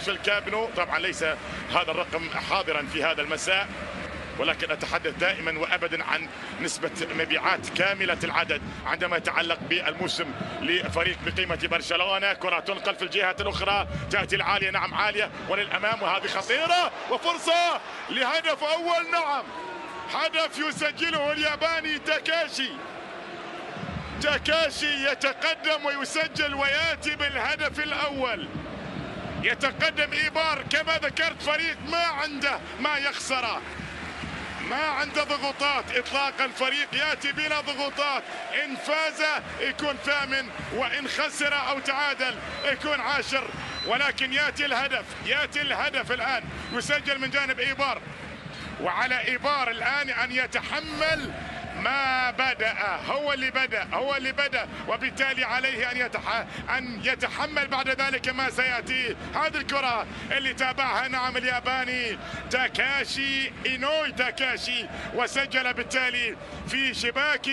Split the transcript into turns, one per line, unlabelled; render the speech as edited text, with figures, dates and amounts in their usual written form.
في الكابنو. طبعا ليس هذا الرقم حاضرا في هذا المساء، ولكن أتحدث دائما وأبدا عن نسبة مبيعات كاملة العدد عندما يتعلق بالموسم لفريق بقيمة برشلونة. كرة تنقل في الجهة الأخرى، تأتي العالية، نعم عالية وللأمام، وهذه خطيرة وفرصة لهدف أول. نعم، هدف يسجله الياباني تاكاشي يتقدم ويسجل ويأتي بالهدف الأول. يتقدم إيبار كما ذكرت، فريق ما عنده ما يخسره، ما عنده ضغوطات اطلاقا. الفريق ياتي بلا ضغوطات، ان فاز يكون ثامن، وان خسر او تعادل يكون عاشر. ولكن ياتي الهدف الان يسجل من جانب ايبار، وعلى ايبار الان ان يتحمل ما بدأ. هو اللي بدأ وبالتالي عليه أن يتحمل بعد ذلك ما سيأتي. هذه الكرة اللي تابعها نعم الياباني تاكاشي إينوي وسجل بالتالي في شباك